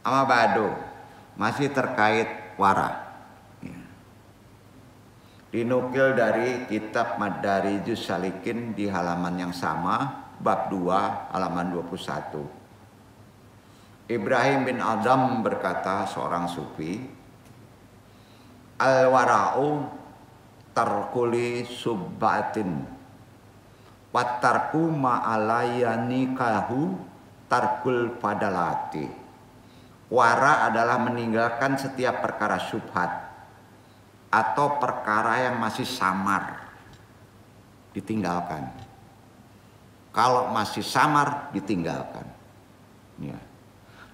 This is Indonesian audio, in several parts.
Amma ba'du, masih terkait wara. Dinukil dari kitab Madarijus Salikin di halaman yang sama, bab 2 halaman 21. Ibrahim bin Adam berkata, seorang sufi, al-wara'u tarkuli subbatin watarku ma'alaya nikahu tarkul fadalati. Wara adalah meninggalkan setiap perkara syubhat atau perkara yang masih samar, ditinggalkan. Kalau masih samar, ditinggalkan. Ya.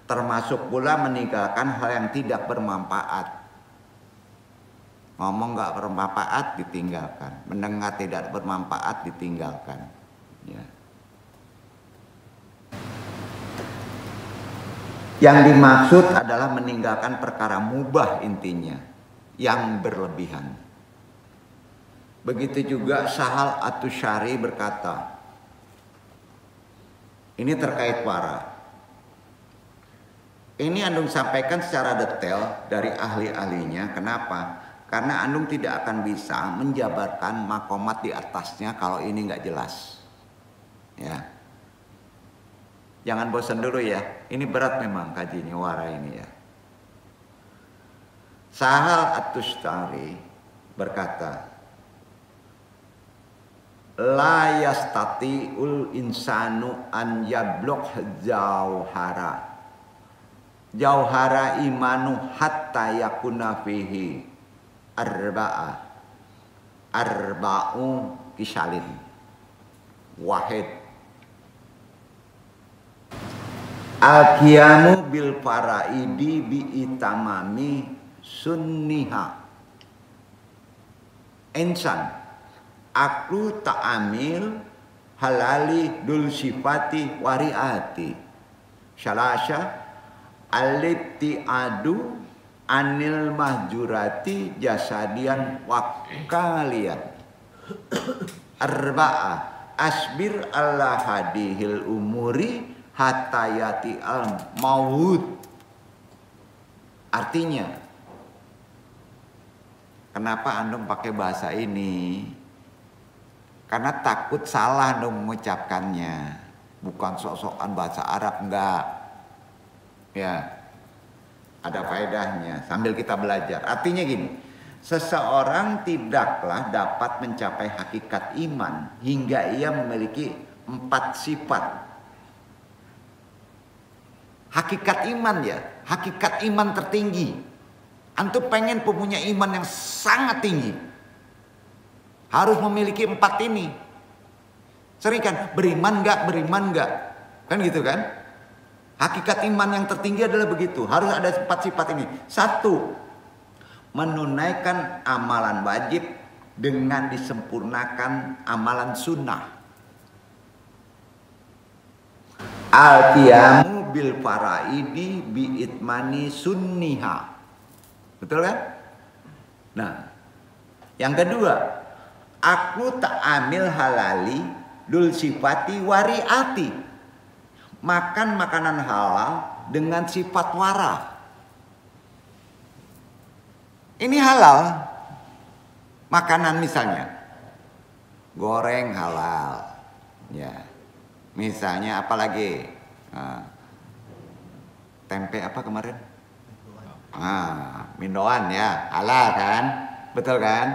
Termasuk pula meninggalkan hal yang tidak bermanfaat. Ngomong nggak bermanfaat, ditinggalkan. Mendengar tidak bermanfaat, ditinggalkan. Ya. Yang dimaksud adalah meninggalkan perkara mubah intinya, yang berlebihan. Begitu juga Sahal At-Tusyari berkata, ini terkait wara. Ini Andung sampaikan secara detail dari ahli-ahlinya. Kenapa? Karena Andung tidak akan bisa menjabarkan makomat di atasnya kalau ini nggak jelas. Ya, jangan bosan dulu ya. Ini berat memang kajinya wara ini ya. Sahal At-Tusyari berkata, la yastati'ul insanu an yablugh jauhara imanu hatta yakuna fihi arba'u kisalin wahid al-qiyamu bil faraidi bi itamami sunniha. Insan aku ta'amil halali dul sifati wariati syalasa alibti'adu anil mahjurati jasadian wakalian arba'a asbir Allah hadihil umuri hatayati al maut. Artinya, kenapa Andung pakai bahasa ini? Karena takut salah Andung mengucapkannya. Bukan sok-sokan bahasa Arab, enggak. Ya, ada faedahnya sambil kita belajar. Artinya gini, seseorang tidaklah dapat mencapai hakikat iman hingga ia memiliki 4 sifat. Hakikat iman ya, hakikat iman tertinggi. Antum pengen punya iman yang sangat tinggi, harus memiliki 4 ini. Sering kan, beriman enggak, kan gitu kan? Hakikat iman yang tertinggi adalah begitu, harus ada 4 sifat ini. 1, menunaikan amalan wajib dengan disempurnakan amalan sunnah. Al-qiyamu bil faraidi bi itmani sunniha. Betul kan? Nah, yang kedua, aku ta'amil halali dul sifati wariati. Makan makanan halal dengan sifat wara. Ini halal. Makanan misalnya goreng halal. Ya. Misalnya apalagi? Tempe apa kemarin? Mindoan ya, halal kan? Betul kan?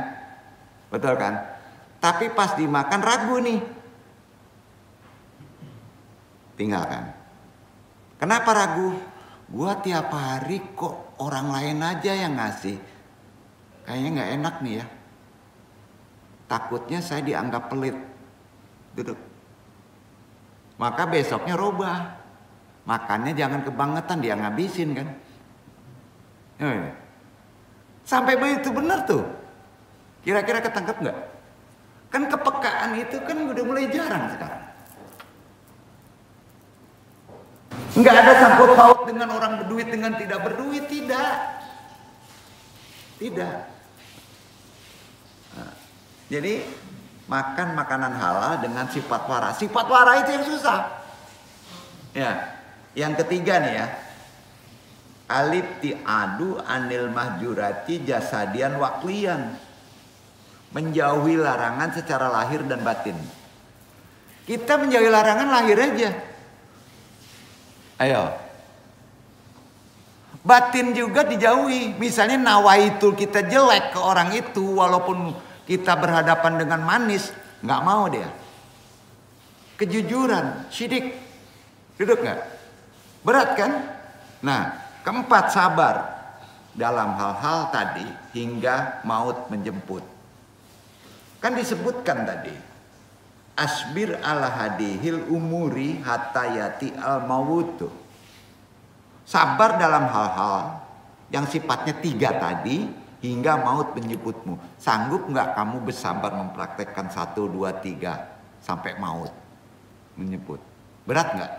Betul kan? Tapi pas dimakan ragu nih. Tinggalkan. Kenapa ragu? Gua tiap hari kok orang lain aja yang ngasih. Kayaknya nggak enak nih ya. Takutnya saya dianggap pelit. Duduk. Maka besoknya robah. Makannya jangan kebangetan, dia ngabisin kan. Sampai begitu benar tuh. Kira-kira ketangkep nggak? Kan kepekaan itu kan udah mulai jarang sekarang. Nggak ada sangkut paut dengan orang berduit dengan tidak berduit, tidak. Tidak. Nah, jadi makan makanan halal dengan sifat wara. Sifat wara itu yang susah. Ya, yang ketiga nih ya. Alibtiadu anil mahjurati jasadian waklian. Menjauhi larangan secara lahir dan batin. Kita menjauhi larangan lahir aja. Ayo. Batin juga dijauhi. Misalnya nawaitul kita jelek ke orang itu, walaupun kita berhadapan dengan manis, nggak mau dia. Kejujuran, syirik. Duduk nggak? Berat kan? Nah, keempat, sabar dalam hal-hal tadi hingga maut menjemput. Kan disebutkan tadi, asbir ala hadihil umuri hatta yati al mawutu. Sabar dalam hal-hal yang sifatnya 3 tadi hingga maut menjemputmu. Sanggup nggak kamu bersabar mempraktekkan 1, 2, 3 sampai maut menjemput? Berat nggak?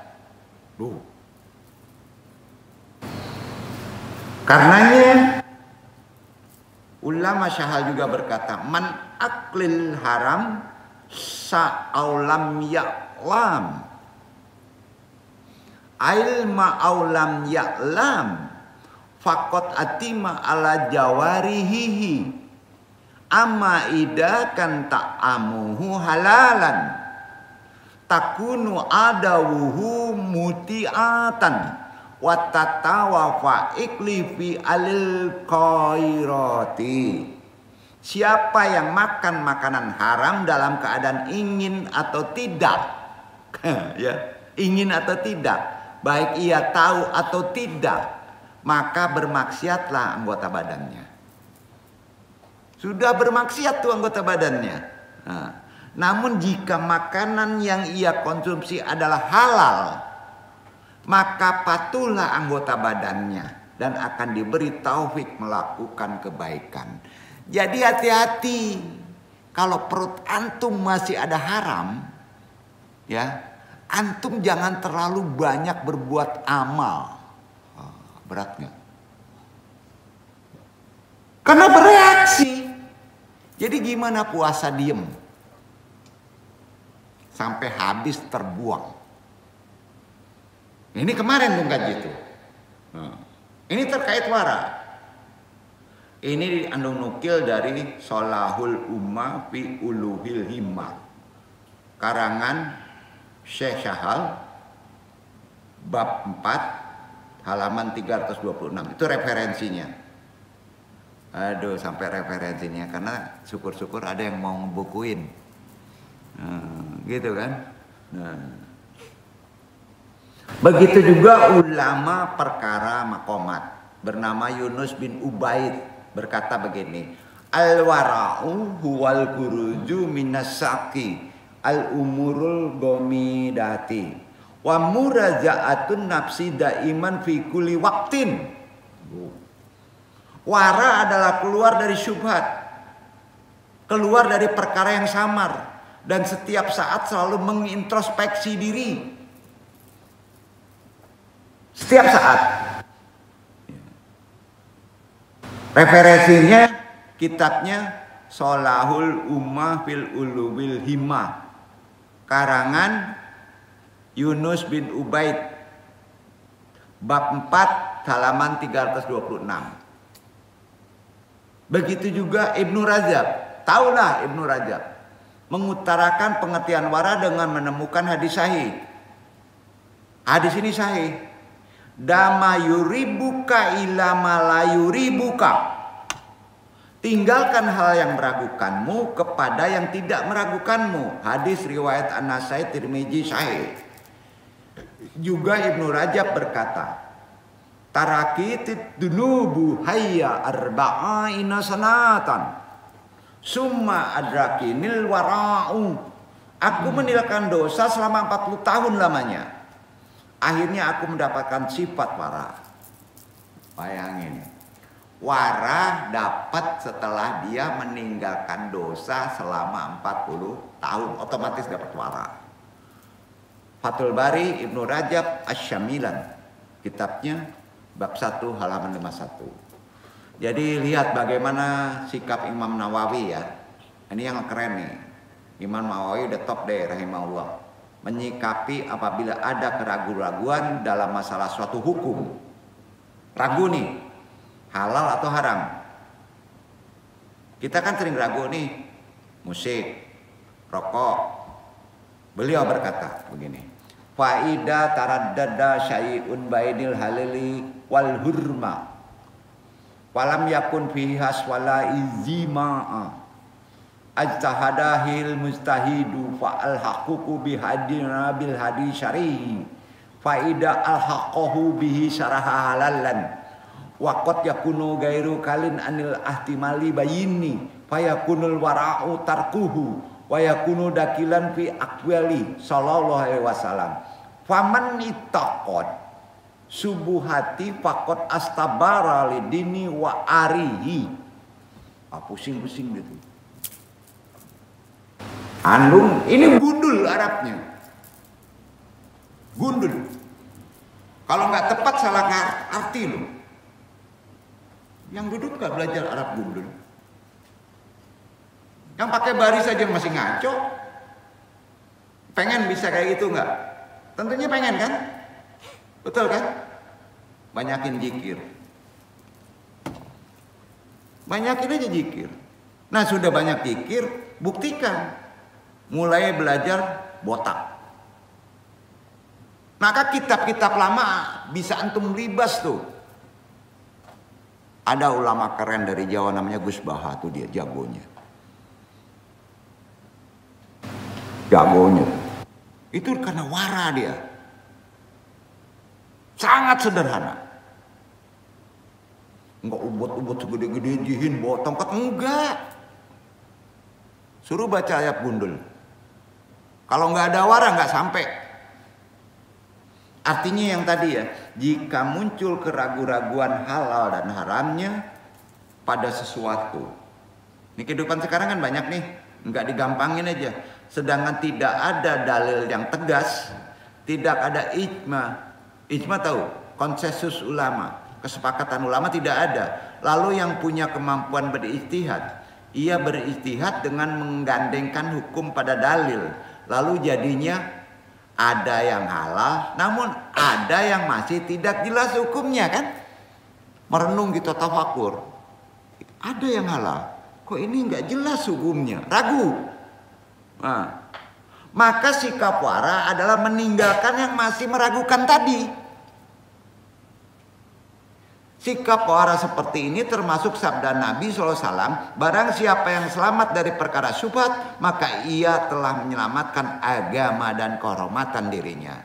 Karenanya ulama syahal juga berkata, man aklil haram sa'aulam ya'lam ilma aulam ya'lam faqat atima ala jawarihihi amma idakan ta'amuhu halalan takunu adawuhu muti'atan watatawa iklifi alil khairati. Siapa yang makan makanan haram dalam keadaan ingin atau tidak, ya, ingin atau tidak, baik ia tahu atau tidak, maka bermaksiatlah anggota badannya. Sudah bermaksiat tuh anggota badannya. Nah, namun jika makanan yang ia konsumsi adalah halal, maka patuhlah anggota badannya dan akan diberi taufik melakukan kebaikan. Jadi hati-hati, kalau perut antum masih ada haram, ya, antum jangan terlalu banyak berbuat amal. Berat nggak? Karena bereaksi. Jadi gimana puasa diem sampai habis terbuang? Ini kemarin Bung Kaji itu. Ini terkait wara. Ini diandung nukil dari Sholahul Ummah fi Uluhil Himmah, karangan Syekh Syahal, bab 4 halaman 326. Itu referensinya. Aduh, sampai referensinya, karena syukur-syukur ada yang mau ngebukuin. Gitu kan. Begitu juga ulama perkara makomat bernama Yunus bin Ubaid berkata begini, al-wara'u huwal kuruju minas saki al-umurul gomidati wa muraja'atun nafsi daiman fi kulli waktin. Wara adalah keluar dari syubhat, keluar dari perkara yang samar, dan setiap saat selalu mengintrospeksi diri. Setiap saat. Referensinya kitabnya Sholahul Ummah fil Uluhil Himmah, karangan Yunus bin Ubaid, bab 4 halaman 326. Begitu juga Ibnu Rajab. Taulah Ibnu Rajab mengutarakan pengertian wara dengan menemukan hadis sahih. Hadis ini sahih. Dama yuribuka ila malayuribuka. Tinggalkan hal yang meragukanmu kepada yang tidak meragukanmu. Hadis riwayat An-Nasai, Tirmizi sahih. Juga Ibnu Rajab berkata, tarakitid dunubu hayya arba'ina sanatan summa adrakinil wara'u. Aku meninggalkan dosa selama 40 tahun lamanya. Akhirnya aku mendapatkan sifat wara. Bayangin, wara dapat setelah dia meninggalkan dosa selama 40 tahun, otomatis dapat wara. Fathul Bari Ibnu Rajab Asy-Syamilan, kitabnya bab 1 halaman 51. Jadi lihat bagaimana sikap Imam Nawawi ya. Ini yang keren nih. Imam Nawawi udah top deh rahimahullah. Menyikapi apabila ada keraguan-raguan dalam masalah suatu hukum. Ragu nih, halal atau haram. Kita kan sering ragu nih, musik, rokok. Beliau berkata begini, faida taraddada syai'un bainil halali wal hurma walam yakun fihi haswala izima ajtahadahil mustahidu fa al haququ bihadina bil hadis syar'i faida al haqqahu bihi syaraha halalan wa qad yakunu gairu kalin anil ahtimali bayini fayakunul wara'u tarkuhu wa yakunu dakilan fi aqwali sallallahu alaihi wasallam faman itaqad subuhati faqad astabara lidini wa arihi. Pusing-pusing gitu. Andung ini gundul Arabnya. Gundul. Kalau nggak tepat salah arti loh. Yang duduk nggak belajar Arab gundul. Yang pakai baris aja masih ngaco. Pengen bisa kayak gitu nggak? Tentunya pengen kan? Betul kan? Banyakin zikir. Banyakin aja zikir. Nah sudah banyak zikir, buktikan. Mulai belajar botak. Maka kitab-kitab lama bisa antum libas tuh. Ada ulama keren dari Jawa namanya Gus Baha tuh dia jagonya. Jagonya itu karena wara dia, sangat sederhana, enggak ubot-ubot segede-gede jihin bawa tongkat, enggak, suruh baca ayat gundul. Kalau nggak ada wara nggak sampai. Artinya yang tadi ya, jika muncul keraguan-raguan halal dan haramnya pada sesuatu, ini kehidupan sekarang kan banyak nih, nggak digampangin aja. Sedangkan tidak ada dalil yang tegas, tidak ada ijma. Ijma tahu, konsensus ulama, kesepakatan ulama tidak ada. Lalu yang punya kemampuan berijtihad, ia berijtihad dengan menggandengkan hukum pada dalil. Lalu jadinya ada yang halal, namun ada yang masih tidak jelas hukumnya kan? Merenung gitu, tafakur. Ada yang halal, kok ini nggak jelas hukumnya, ragu. Nah, maka sikap wara adalah meninggalkan yang masih meragukan tadi. Sikap wara seperti ini termasuk sabda Nabi SAW, barang siapa yang selamat dari perkara syubhat, maka ia telah menyelamatkan agama dan kehormatan dirinya.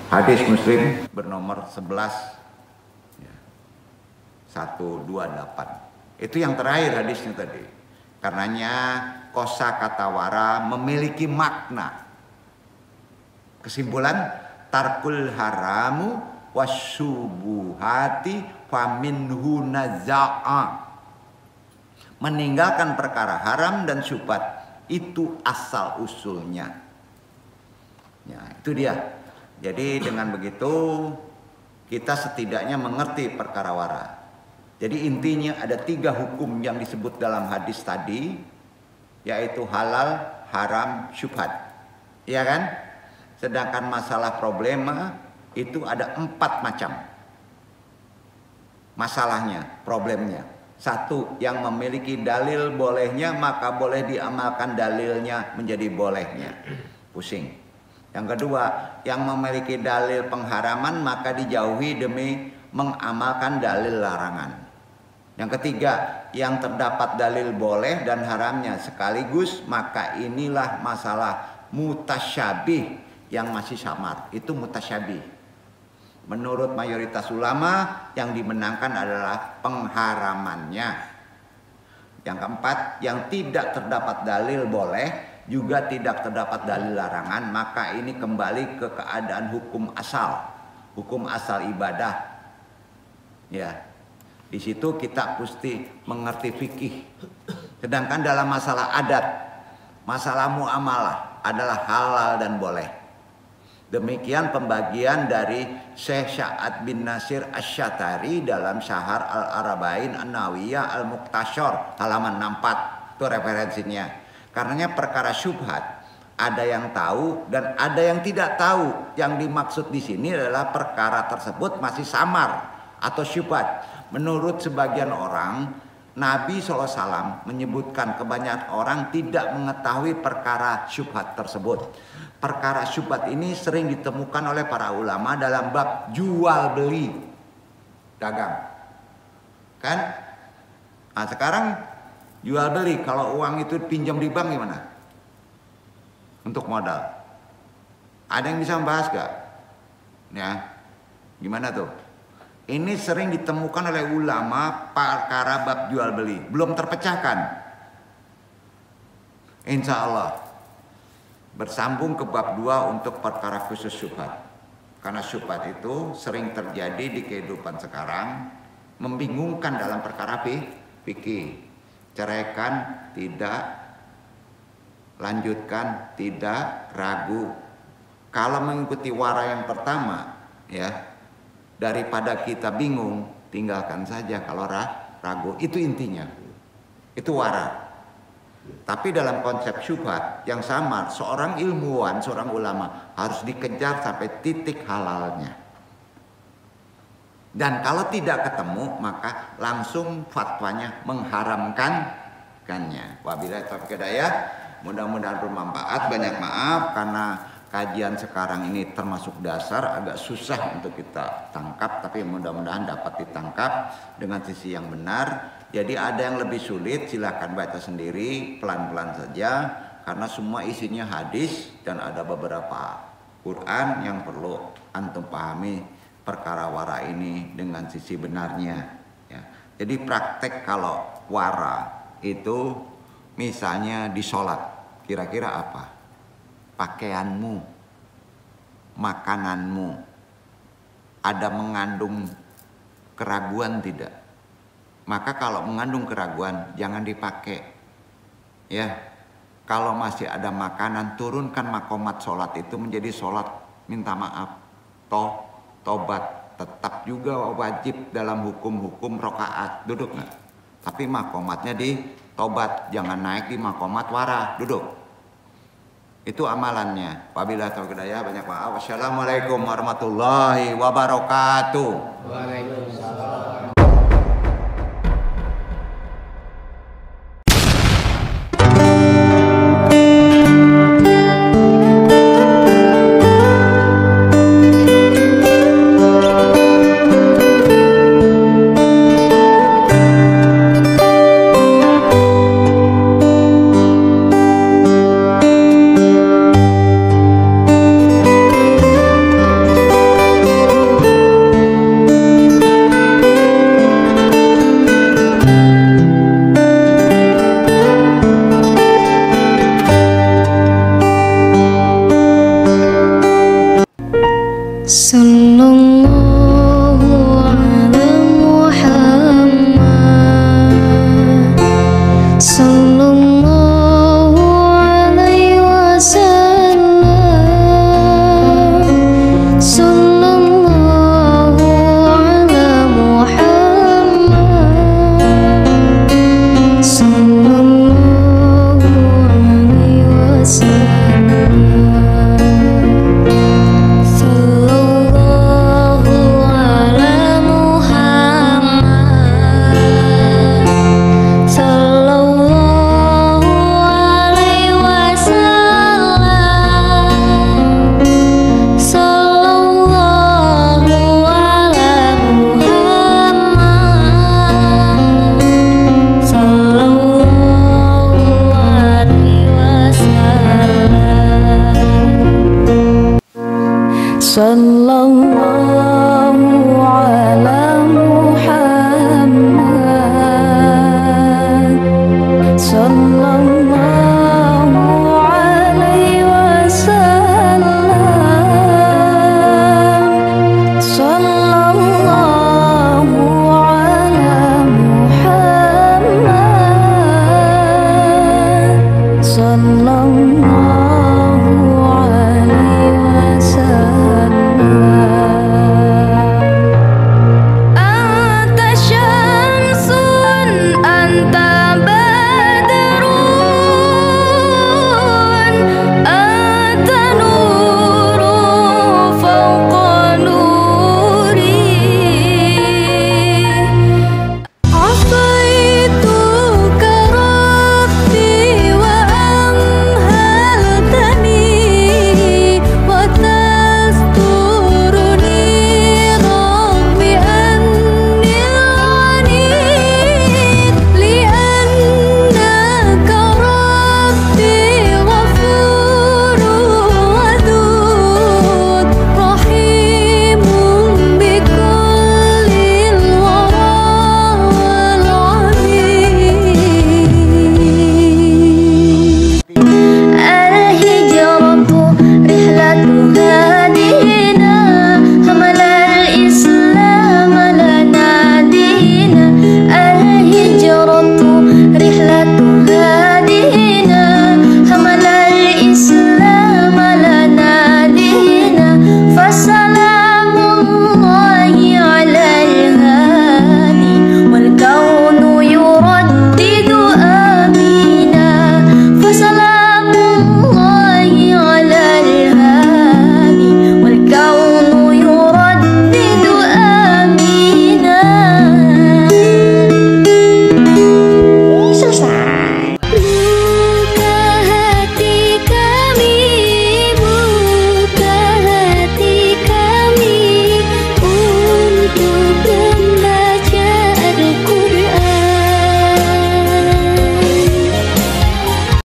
Hadis Muslim bernomor 128. Itu yang terakhir hadisnya tadi. Karenanya kosa kata wara memiliki makna. Kesimpulan, tarkul haramu wasyubuhati faminhu naza'a. Meninggalkan perkara haram dan syubhat itu asal usulnya. Ya, itu dia. Jadi dengan begitu kita setidaknya mengerti perkara wara. Jadi intinya ada 3 hukum yang disebut dalam hadis tadi, yaitu halal, haram, syubhat. Iya kan? Sedangkan masalah problema itu ada 4 macam. Masalahnya, problemnya. 1, yang memiliki dalil bolehnya maka boleh diamalkan dalilnya menjadi bolehnya. Pusing. Yang kedua, yang memiliki dalil pengharaman maka dijauhi demi mengamalkan dalil larangan. Yang ketiga, yang terdapat dalil boleh dan haramnya sekaligus, maka inilah masalah mutasyabih yang masih samar. Itu mutasyabih. Menurut mayoritas ulama yang dimenangkan adalah pengharamannya. Yang keempat, yang tidak terdapat dalil boleh juga tidak terdapat dalil larangan, maka ini kembali ke keadaan hukum asal ibadah. Ya. Di situ kita mesti mengerti fikih. Sedangkan dalam masalah adat, masalah muamalah adalah halal dan boleh. Demikian pembagian dari Syekh Sa'ad bin Nasir Asy-Syatari dalam Syahar Al-Araba'in An-Nawawiyah Al-Muqtasyar halaman 64. Itu referensinya. Karenanya perkara syubhat Ada yang tahu dan ada yang tidak tahu. Yang dimaksud di sini adalah perkara tersebut masih samar atau syubhat. Menurut sebagian orang, Nabi SAW menyebutkan kebanyakan orang tidak mengetahui perkara syubhat tersebut. Perkara syubhat ini sering ditemukan oleh para ulama dalam bab jual beli dagang. Kan? Nah sekarang jual beli, kalau uang itu pinjam di bank gimana? Untuk modal. Ada yang bisa membahas gak? Ya, gimana tuh? Ini sering ditemukan oleh ulama perkara bab jual beli, belum terpecahkan. Insya Allah bersambung ke bab 2 untuk perkara khusus syubhat. Karena syubhat itu sering terjadi di kehidupan sekarang, membingungkan dalam perkara fikih. Ceraikan tidak, lanjutkan tidak, ragu. Kalau mengikuti wara yang pertama, ya, daripada kita bingung, tinggalkan saja kalau ragu. Itu intinya. Itu wara. Tapi dalam konsep syubhat yang sama, seorang ilmuwan, seorang ulama harus dikejar sampai titik halalnya. Dan kalau tidak ketemu, maka langsung fatwanya mengharamkannya. Wabillahi taufiq hidayah. Mudah-mudahan bermanfaat. Banyak maaf karena kajian sekarang ini termasuk dasar, agak susah untuk kita tangkap, tapi mudah-mudahan dapat ditangkap dengan sisi yang benar. Jadi ada yang lebih sulit, silakan baca sendiri pelan-pelan saja, karena semua isinya hadis dan ada beberapa Quran yang perlu antum pahami perkara wara ini dengan sisi benarnya. Ya. Jadi praktek kalau wara itu misalnya di sholat. Kira-kira apa? Pakaianmu, makananmu, ada mengandung keraguan tidak? Maka kalau mengandung keraguan, jangan dipakai. Ya, kalau masih ada makanan, turunkan makomat sholat itu menjadi sholat minta maaf, tobat. Tetap juga wajib dalam hukum-hukum rokaat, duduk nggak? Tapi makomatnya di tobat, jangan naik di makomat wara, duduk. Itu amalannya. Wabillahi taufiq hidayah, banyak maaf. Wassalamualaikum warahmatullahi wabarakatuh. Waalaikumsalam.